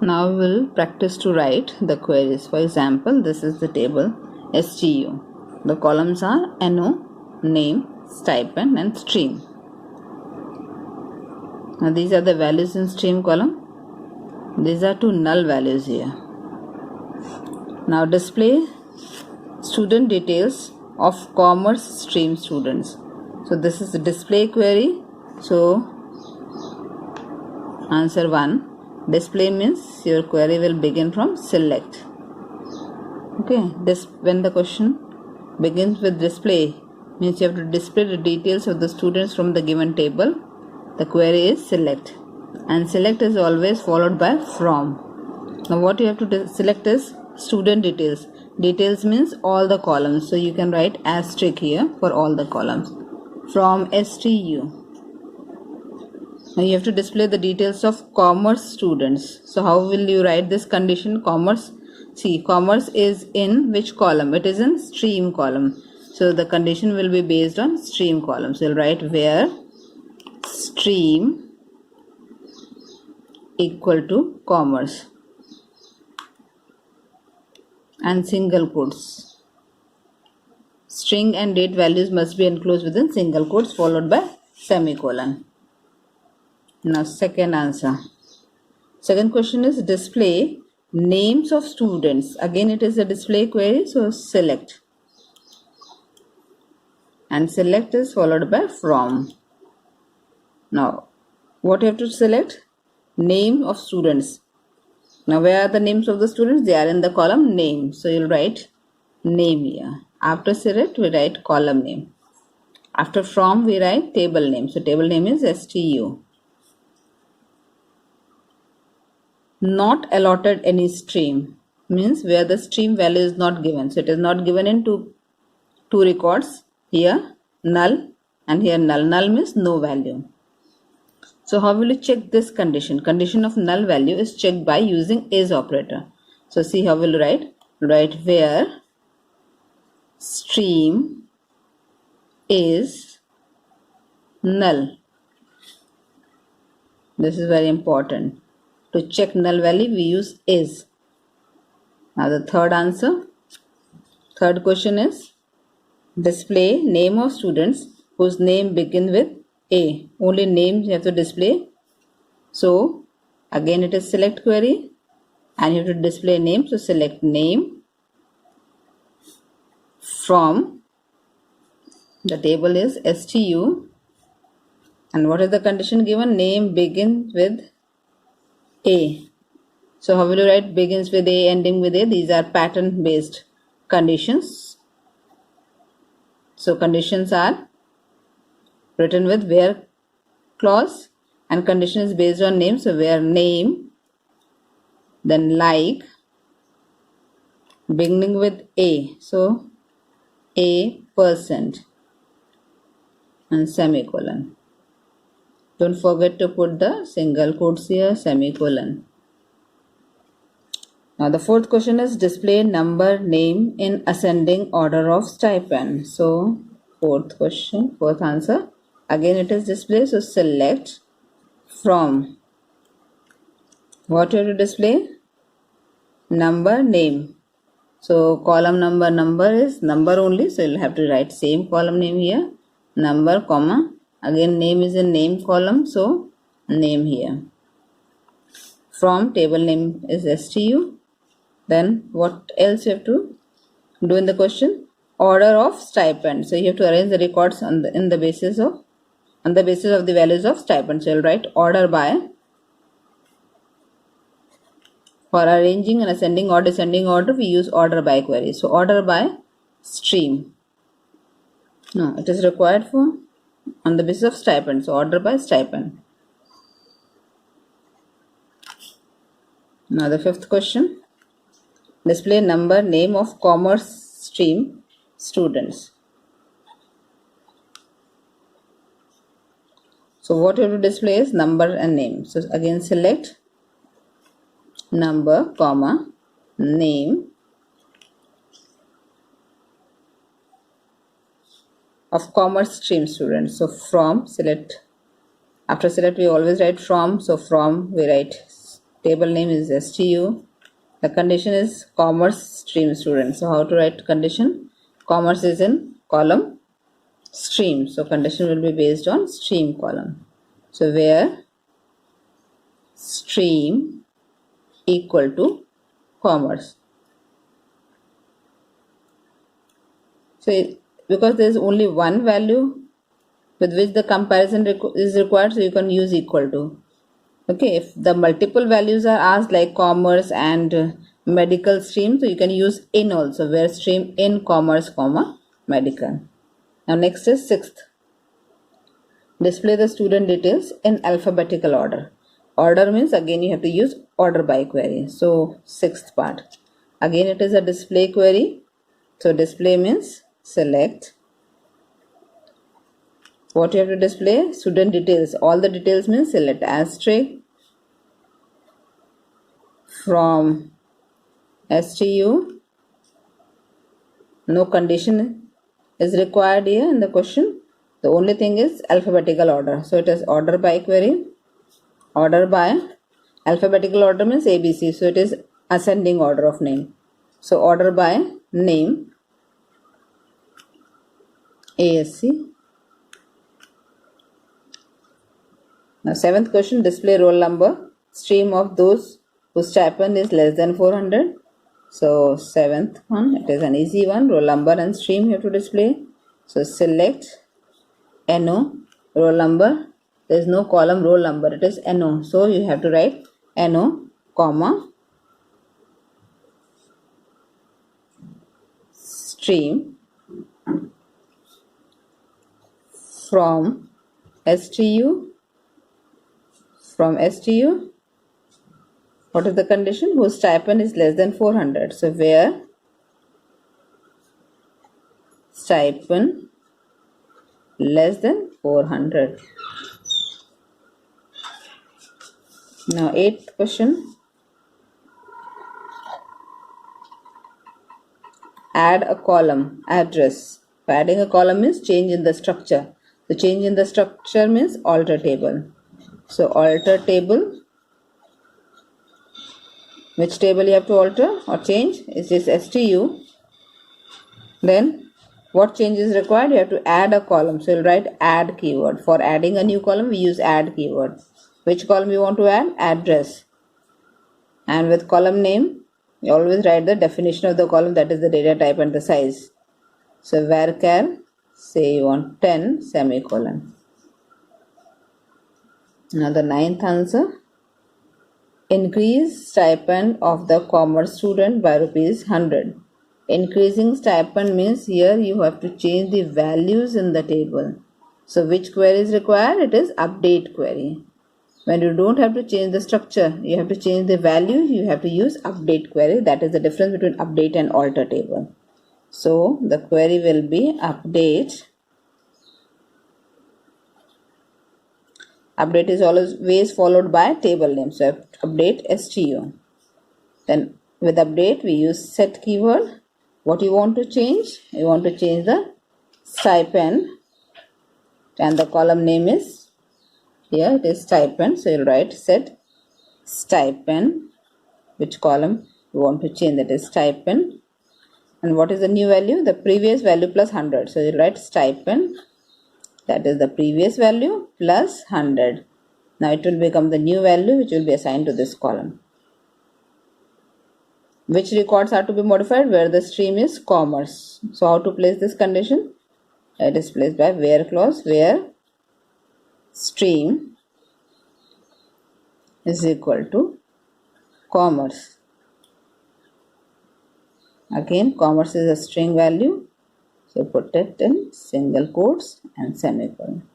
Now we will practice to write the queries. For example, this is the table STU. The columns are NO, name, stipend and stream. Now these are the values in stream column. These are two null values here. Now display student details of commerce stream students. So this is the display query. So answer 1. Display means your query will begin from select. Okay, this when the question begins with display means you have to display the details of the students from the given table. The query is select, and select is always followed by from. Now what you have to select is student details. Details means all the columns, so you can write asterisk here for all the columns. From STU. Now you have to display the details of commerce students. So how will you write this condition? Commerce. See, commerce is in which column? It is in stream column. So the condition will be based on stream column. So you'll write where stream equal to commerce and single quotes. String and date values must be enclosed within single quotes followed by semicolon. Now second answer. Second question is display names of students. Again it is a display query, so select. And select is followed by from. Now what you have to select? Name of students. Now where are the names of the students? They are in the column name. So you'll write name here. After select we write column name. After from we write table name. So table name is STU. Not allotted any stream means where the stream value is not given. So it is not given in two records. Here null and here null. Null means no value. So how will you check this condition? Condition of null value is checked by using is operator. So see how we'll write. Write where stream is null. This is very important. To check null value we use is. Now the third answer. Third question is display name of students whose name begin with A. Only names you have to display. So again it is select query and you have to display name. So select name from. The table is STU. And what is the condition given? Name begins with A. So how will you write begins with A, ending with A? These are pattern based conditions. So conditions are written with where clause and condition is based on name. So where name, then like, beginning with A. So A% and semicolon. Don't forget to put the single quotes here, semicolon. Now the fourth question is display number name in ascending order of stipend. So fourth question, fourth answer. Again it is display. So select from. What you have to display? Number name. So column number is number only. So you'll have to write same column name here. Number comma. Again name is in name column, so name here. From table name is STU. Then what else you have to do in the question? Order of stipend. So you have to arrange the records on the basis of the values of stipend. So you'll write order by. For arranging an ascending or descending order, we use order by query. So order by stream. No, it is required for on the basis of stipend. So order by stipend. Now the fifth question. Display number name of commerce stream students. So what you have to display is number and name. So again select number comma name of commerce stream students. So from select. After select we always write from. So from we write table name is STU. The condition is commerce stream student. So how to write condition? Commerce is in column stream. So condition will be based on stream column. So where stream equal to commerce. So because there is only one value with which the comparison is required, so you can use equal to. Okay, if the multiple values are asked like commerce and medical stream, so you can use in also, where stream in commerce comma medical. Now next is sixth. Display the student details in alphabetical order. Order means again you have to use order by query. So sixth part. Again it is a display query. So display means select. What you have to display? Student details. All the details means select asterisk from STU. No condition is required here in the question. The only thing is alphabetical order. So it is order by query. Order by alphabetical order means ABC. So it is ascending order of name. So order by name ASC. Now seventh question, display roll number stream of those whose stipend is less than 400. So seventh one, it is an easy one. Roll number and stream you have to display. So select NO roll number. There is no column roll number. It is NO. So you have to write NO comma stream from STU. From STU, what is the condition? Whose stipend is less than 400. So where stipend less than 400. Now eighth question. Add a column address. So adding a column means change in the structure. So change in the structure means alter table. So alter table. Which table you have to alter or change? It is STU. Then what change is required? You have to add a column. So you'll write add keyword. For adding a new column, we use add keyword. Which column you want to add? Address. And with column name, you always write the definition of the column, that is the data type and the size. So varchar, say you want 10 semicolon. Now the ninth answer. Increase stipend of the commerce student by rupees 100. Increasing stipend means here you have to change the values in the table. So which query is required? It is update query. When you don't have to change the structure, you have to change the value, you have to use update query. That is the difference between update and alter table. So the query will be update. Update is always followed by table name. So update STU. Then with update we use set keyword. What you want to change? You want to change the stipend and the column name is, here it is stipend. So you'll write set stipend. Which column you want to change? That is stipend. And what is the new value? The previous value plus 100. So you'll write stipend. That is the previous value plus 100. Now it will become the new value which will be assigned to this column. Which records are to be modified? Where the stream is commerce. So how to place this condition? It is placed by where clause, where stream is equal to commerce. Again, commerce is a string value. So put it in single quotes and semicolon.